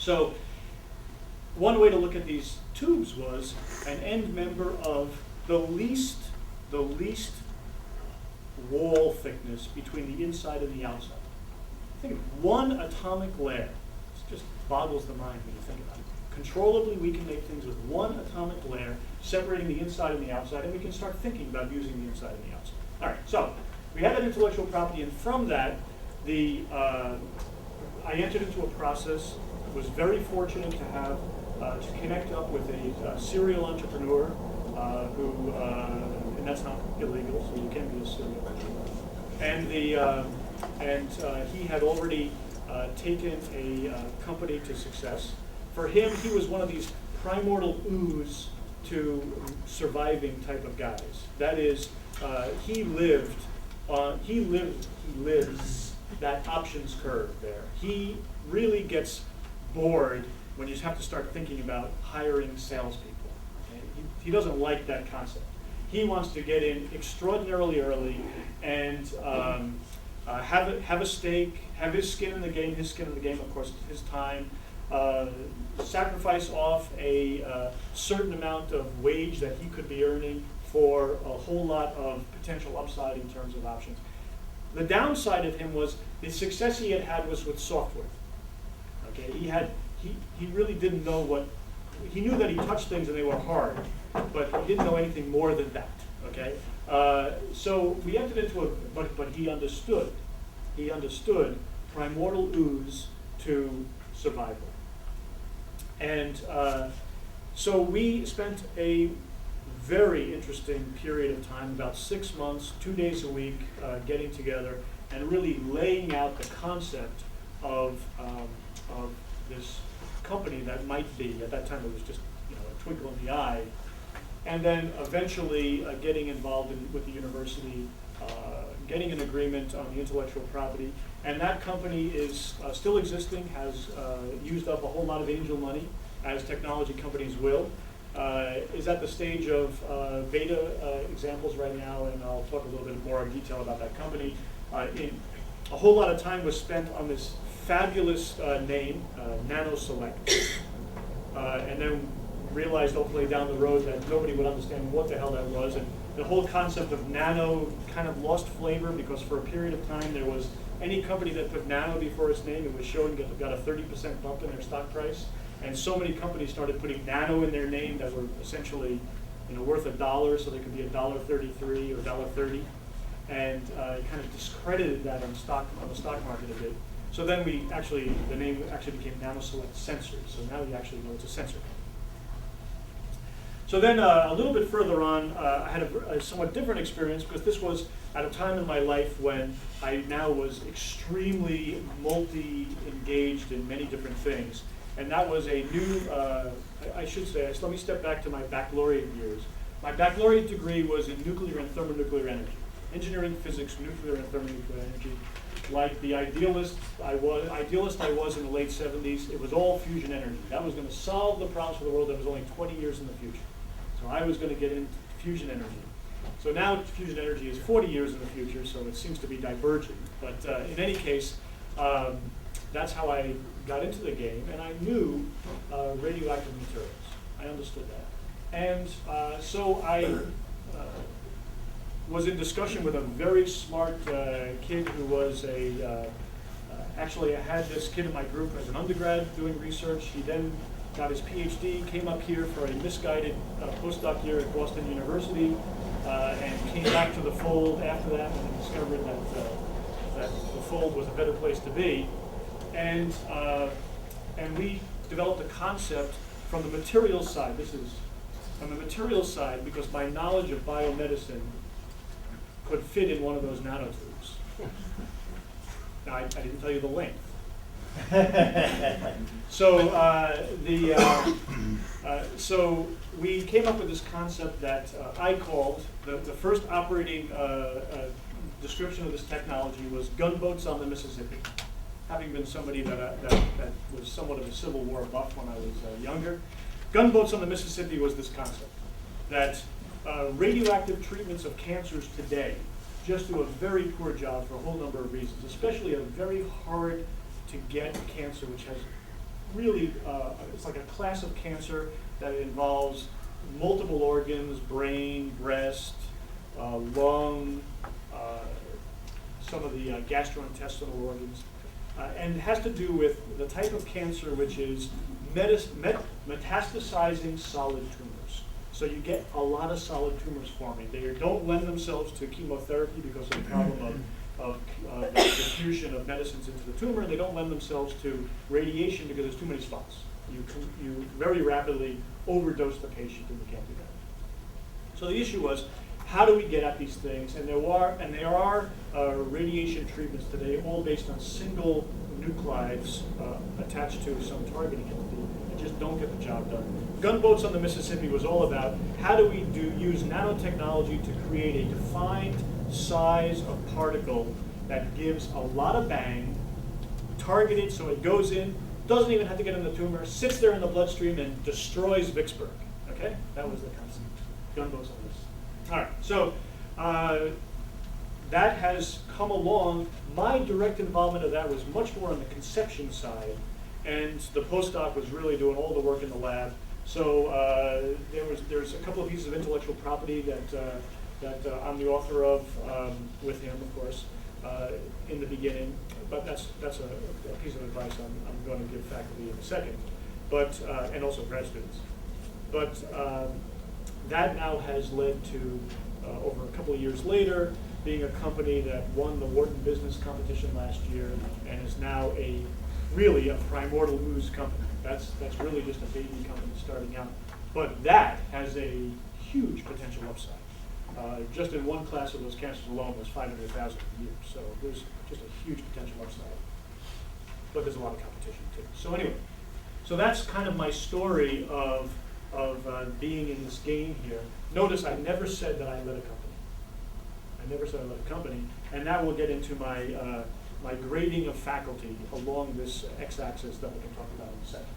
So one way to look at these tubes was an end member of the least wall thickness between the inside and the outside. Think of one atomic layer. It just boggles the mind when you think about it. Controllably, we can make things with one atomic layer separating the inside and the outside, and we can start thinking about using the inside and the outside. All right, so we had that intellectual property, and from that, I entered into a process. Was very fortunate to have to connect up with a serial entrepreneur who, and that's not illegal, so you can be a serial entrepreneur. And he had already taken a company to success. For him, he was one of these primordial ooze to surviving type of guys. That is, he lives that options curve there. He really gets bored when you have to start thinking about hiring salespeople. Okay? He doesn't like that concept. He wants to get in extraordinarily early and have a stake, have his skin in the game. His skin in the game, of course, his time. Sacrifice off a certain amount of wage that he could be earning for a whole lot of potential upside in terms of options. The downside of him was the success he had was with software. Okay, he really didn't know what, he knew that he touched things and they were hard, but he didn't know anything more than that. Okay, so we entered into but he understood primordial ooze to survival. And so we spent a very interesting period of time, about 6 months, 2 days a week, getting together and really laying out the concept of this company that might be, at that time it was just a twinkle in the eye, and then eventually getting involved with the university, getting an agreement on the intellectual property. And that company is still existing, has used up a whole lot of angel money, as technology companies will. Is at the stage of beta examples right now, and I'll talk a little bit more in detail about that company. A whole lot of time was spent on this fabulous name, NanoSelect, and then realized hopefully down the road that nobody would understand what the hell that was, and the whole concept of nano kind of lost flavor because for a period of time there was any company that put nano before its name, it was showing got a 30% bump in their stock price. And so many companies started putting nano in their name that were essentially worth $1, so they could be $1.33 or $1.30, and kind of discredited that on the stock market a bit. So then the name actually became NanoSelect Sensors. So now you actually know it's a sensor company. So then a little bit further on, I had a somewhat different experience because this was at a time in my life when I now was extremely multi-engaged in many different things. And that was a new, I should say, let me step back to my baccalaureate years. My baccalaureate degree was in nuclear and thermonuclear energy. Engineering, physics, nuclear and thermonuclear energy. Like the idealist I was in the late 70s, it was all fusion energy. That was going to solve the problems for the world that was only 20 years in the future. So I was going to get into fusion energy. So now fusion energy is 40 years in the future, so it seems to be diverging. But in any case, that's how I got into the game, and I knew radioactive materials. I understood that. And so I was in discussion with a very smart kid who was actually I had this kid in my group as an undergrad doing research. He then got his PhD, came up here for a misguided postdoc year at Boston University, and came back to the fold after that and discovered that the fold was a better place to be. And we developed a concept from the materials side. This is from the materials side because my knowledge of biomedicine could fit in one of those nanotubes. Now, I didn't tell you the length. So we came up with this concept that I called the first operating description of this technology was gunboats on the Mississippi. Having been somebody that was somewhat of a Civil War buff when I was younger, gunboats on the Mississippi was this concept that radioactive treatments of cancers today just do a very poor job for a whole number of reasons, especially a very hard to get cancer which has really, it's like a class of cancer that involves multiple organs, brain, breast, lung, some of the gastrointestinal organs, and it has to do with the type of cancer which is metastasizing solid tumors. So you get a lot of solid tumors forming. They don't lend themselves to chemotherapy because of the problem of the diffusion of medicines into the tumor. They don't lend themselves to radiation because there's too many spots. You very rapidly overdose the patient and you can't do that. So the issue was, how do we get at these things? And there are radiation treatments today, all based on single nuclides attached to some targeting entity, and just don't get the job done. Gunboats on the Mississippi was all about how do we use nanotechnology to create a defined size of particle that gives a lot of bang, targeted so it goes in, doesn't even have to get in the tumor, sits there in the bloodstream and destroys Vicksburg. Okay, that was the concept. Gunboats on this. All right, so that has come along. My direct involvement of that was much more on the conception side, and the postdoc was really doing all the work in the lab. So there's a couple of pieces of intellectual property that I'm the author of with him, of course, in the beginning. But that's a piece of advice I'm going to give faculty in a second, but and also grad students. But that now has led to, over a couple of years later, being a company that won the Wharton Business Competition last year and is now really a primordial ooze company. That's really just a baby company starting out. But that has a huge potential upside. Just in one class of those cancers alone was 500,000 a year. So there's just a huge potential upside. But there's a lot of competition too. So anyway, so that's kind of my story of being in this game here. Notice I never said that I led a company. I never said I led a company, and that will get into my my grading of faculty along this x-axis that we can talk about in a second.